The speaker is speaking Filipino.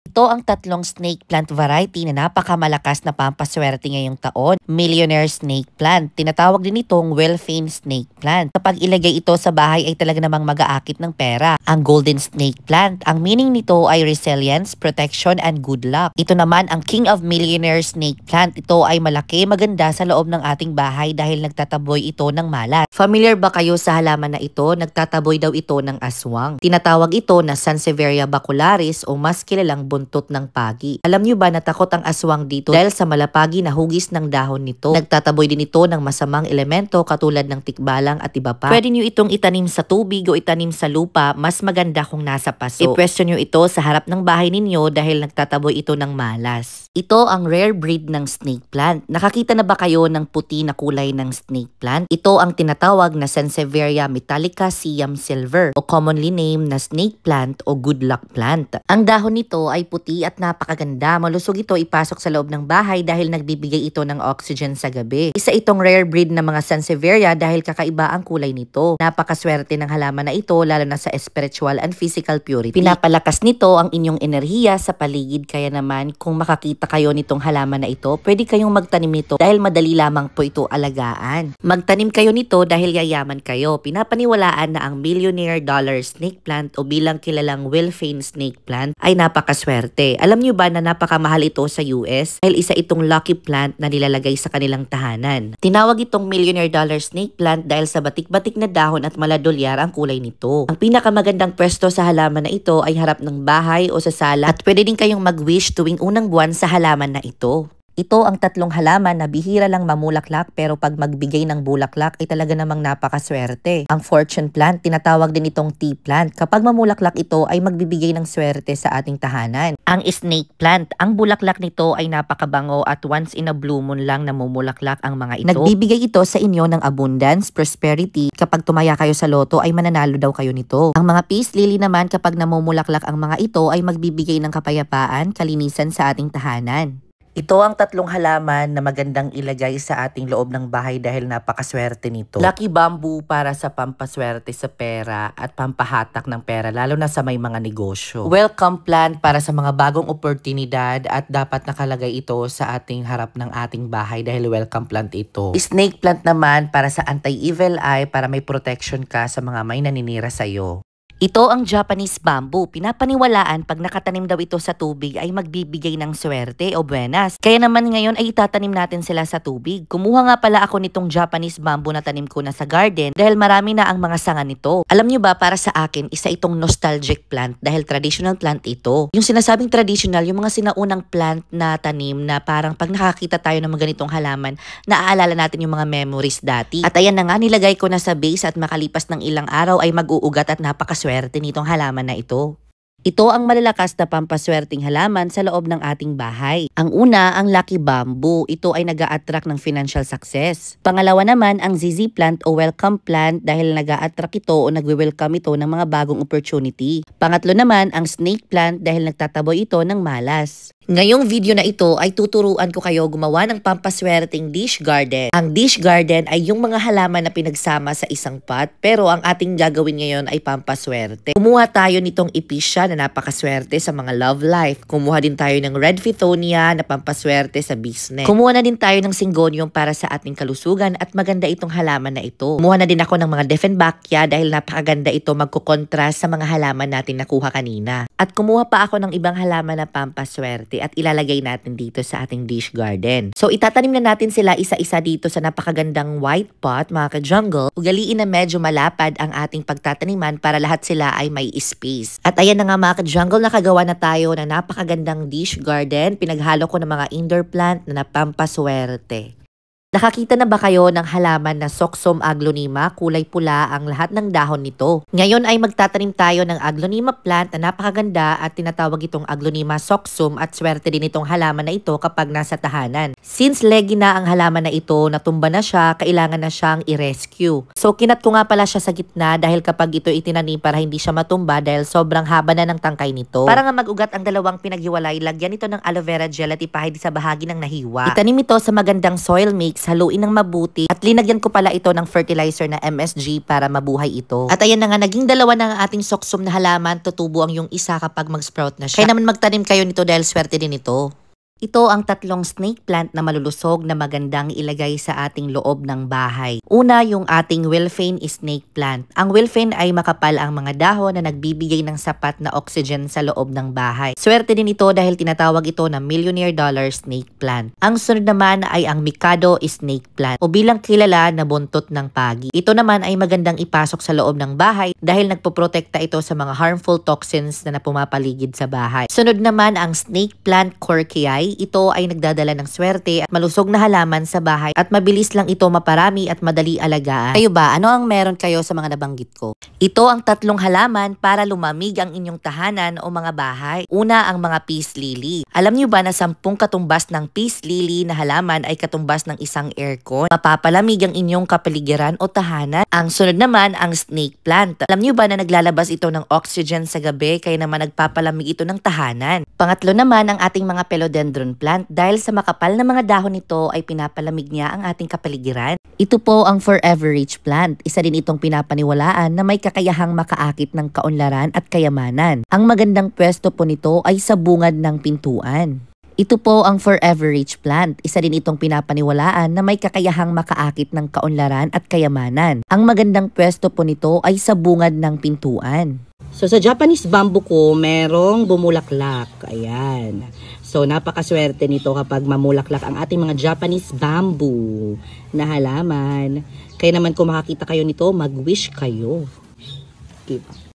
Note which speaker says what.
Speaker 1: Ito ang tatlong snake plant variety na napakamalakas na pampaswerte ngayong taon. Millionaire snake plant. Tinatawag din itong well-famed snake plant. Kapag ilagay ito sa bahay ay talaga namang mag-aakit ng pera. Ang golden snake plant. Ang meaning nito ay resilience, protection, and good luck. Ito naman ang king of millionaire snake plant. Ito ay malaki, maganda sa loob ng ating bahay dahil nagtataboy ito ng malas. Familiar ba kayo sa halaman na ito? Nagtataboy daw ito ng aswang. Tinatawag ito na Sansevieria bacularis o mas kilalang buntot ng pagi. Alam niyo ba na takot ang aswang dito dahil sa malapagi na hugis ng dahon nito? Nagtataboy din ito ng masamang elemento katulad ng tikbalang at iba pa. Pwede niyo itong itanim sa tubig o itanim sa lupa, mas maganda kung nasa paso. I-pwesto niyo ito sa harap ng bahay ninyo dahil nagtataboy ito ng malas. Ito ang rare breed ng snake plant. Nakakita na ba kayo ng puti na kulay ng snake plant? Ito ang tinatawag na Sansevieria metallica siam silver o commonly named na snake plant o good luck plant. Ang dahon nito ay puti at napakaganda. Malusog ito ipasok sa loob ng bahay dahil nagbibigay ito ng oxygen sa gabi. Isa itong rare breed ng mga Sansevieria dahil kakaiba ang kulay nito. Napakaswerte ng halaman na ito lalo na sa spiritual and physical purity. Pinapalakas nito ang inyong enerhiya sa paligid kaya naman kung makakita kayo nitong halaman na ito, pwede kayong magtanim nito dahil madali lamang po ito alagaan. Magtanim kayo nito dahil yayaman kayo. Pinapaniwalaan na ang millionaire dollar snake plant o bilang kilalang well-famed snake plant ay napakaswerte. Alam niyo ba na napakamahal ito sa US dahil isa itong lucky plant na nilalagay sa kanilang tahanan. Tinawag itong millionaire dollar snake plant dahil sa batik-batik na dahon at maladolyar ang kulay nito. Ang pinakamagandang pwesto sa halaman na ito ay harap ng bahay o sa sala at pwede din kayong mag-wish tuwing unang buwan sa halaman na ito. Ito ang tatlong halaman na bihira lang mamulaklak pero pag magbigay ng bulaklak ay talaga namang napakaswerte. Ang fortune plant, tinatawag din itong tea plant. Kapag mamulaklak ito ay magbibigay ng swerte sa ating tahanan. Ang snake plant, ang bulaklak nito ay napakabango at once in a blue moon lang namumulaklak ang mga ito. Nagbibigay ito sa inyo ng abundance, prosperity. Kapag tumaya kayo sa loto ay mananalo daw kayo nito. Ang mga peace lily naman kapag namumulaklak ang mga ito ay magbibigay ng kapayapaan, kalinisan sa ating tahanan. Ito ang tatlong halaman na magandang ilagay sa ating loob ng bahay dahil napakaswerte nito. Lucky bamboo para sa pampaswerte sa pera at pampahatak ng pera lalo na sa may mga negosyo. Welcome plant para sa mga bagong oportunidad at dapat nakalagay ito sa ating harap ng ating bahay dahil welcome plant ito. Snake plant naman para sa anti-evil eye para may protection ka sa mga may naninira sa'yo. Ito ang Japanese bamboo. Pinapaniwalaan pag nakatanim daw ito sa tubig ay magbibigay ng swerte o buenas. Kaya naman ngayon ay itatanim natin sila sa tubig. Kumuha nga pala ako nitong Japanese bamboo na tanim ko na sa garden dahil marami na ang mga sanga nito. Alam nyo ba, para sa akin, isa itong nostalgic plant dahil traditional plant ito. Yung sinasabing traditional, yung mga sinaunang plant na tanim na parang pag nakakita tayo ng mga ganitong halaman, naaalala natin yung mga memories dati. At ayan na nga, nilagay ko na sa base at makalipas ng ilang araw ay mag-uugat at napakaswerte nitong halaman na ito. Ito ang malalakas na pampaswerteng halaman sa loob ng ating bahay. Ang una, ang lucky bamboo. Ito ay nag-a-attract ng financial success. Pangalawa naman, ang ZZ plant o welcome plant dahil nag-a-attract ito o nagwe-welcome ito ng mga bagong opportunity. Pangatlo naman, ang snake plant dahil nagtataboy ito ng malas. Ngayong video na ito ay tuturuan ko kayo gumawa ng pampaswerteng dish garden. Ang dish garden ay yung mga halaman na pinagsama sa isang pot pero ang ating gagawin ngayon ay pampaswerte. Kumuha tayo nitong epicea na napakaswerte sa mga love life. Kumuha din tayo ng red Fithonia na pampaswerte sa business. Kumuha na din tayo ng syngonium para sa ating kalusugan at maganda itong halaman na ito. Kumuha na din ako ng mga Dieffenbachia dahil napakaganda ito magkukontrast sa mga halaman natin nakuha kanina. At kumuha pa ako ng ibang halaman na pampaswerte at ilalagay natin dito sa ating dish garden. So itatanim na natin sila isa-isa dito sa napakagandang white pot mga ka-jungle. Ugaliin na medyo malapad ang ating pagtataniman para lahat sila ay may space. At ayan na nga mga ka-jungle, nakagawa na tayo ng napakagandang dish garden. Pinaghalo ko ng mga indoor plant na pampaswerte. Nakakita na ba kayo ng halaman na Soxum aglaonema? Kulay pula ang lahat ng dahon nito. Ngayon ay magtatanim tayo ng aglaonema plant na napakaganda at tinatawag itong aglaonema soxum at swerte din itong halaman na ito kapag nasa tahanan. Since leggy na ang halaman na ito, natumba na siya, kailangan na siyang i-rescue. So kinat ko nga pala siya sa gitna dahil kapag ito itinanim para hindi siya matumba dahil sobrang haba na ng tangkay nito. Para nga mag-ugat ang dalawang pinaghiwalay, lagyan ito ng aloe vera gel at ipahid sa bahagi ng nahiwa. Itanim ito sa magandang soil mix mix, haluin ng mabuti at linagyan ko pala ito ng fertilizer na MSG para mabuhay ito. At ayan na nga, naging dalawa na ang ating soksum na halaman, tutubo ang yung isa kapag mag-sprout na siya. Kaya naman magtanim kayo nito dahil swerte din ito. Ito ang tatlong snake plant na malulusog na magandang ilagay sa ating loob ng bahay. Una, yung ating Wilfane snake plant. Ang Wilfane ay makapal ang mga dahon na nagbibigay ng sapat na oxygen sa loob ng bahay. Swerte din ito dahil tinatawag ito na millionaire dollar snake plant. Ang sunod naman ay ang Mikado snake plant o bilang kilala na buntot ng pagi. Ito naman ay magandang ipasok sa loob ng bahay dahil nagpoprotekta ito sa mga harmful toxins na pumapaligid sa bahay. Sunod naman ang snake plant Corkii. Ito ay nagdadala ng swerte at malusog na halaman sa bahay at mabilis lang ito maparami at madali alagaan. Kayo ba, ano ang meron kayo sa mga nabanggit ko? Ito ang tatlong halaman para lumamig ang inyong tahanan o mga bahay. Una, ang mga peace lily. Alam niyo ba na 10 katumbas ng peace lily na halaman ay katumbas ng isang aircon? Mapapalamig ang inyong kapaligiran o tahanan. Ang sunod naman, ang snake plant. Alam niyo ba na naglalabas ito ng oxygen sa gabi kaya naman nagpapalamig ito ng tahanan? Pangatlo naman, ang ating mga philodendron plant. Dahil sa makapal na mga dahon nito ay pinapalamig niya ang ating kapaligiran. Ito po ang forever rich plant. Isa din itong pinapaniwalaan na may kakayahang makaakit ng kaunlaran at kayamanan. Ang magandang pwesto po nito ay sa bungad ng pintuan. Ito po ang forever rich plant. Isa din itong pinapaniwalaan na may kakayahang makaakit ng kaunlaran at kayamanan. Ang magandang pwesto po nito ay sa bungad ng pintuan.
Speaker 2: So sa Japanese bamboo ko, merong bumulaklak. Ayan. So napakaswerte nito kapag mamulaklak ang ating mga Japanese bamboo na halaman. Kaya naman kung makakita kayo nito, mag-wish kayo. Diba?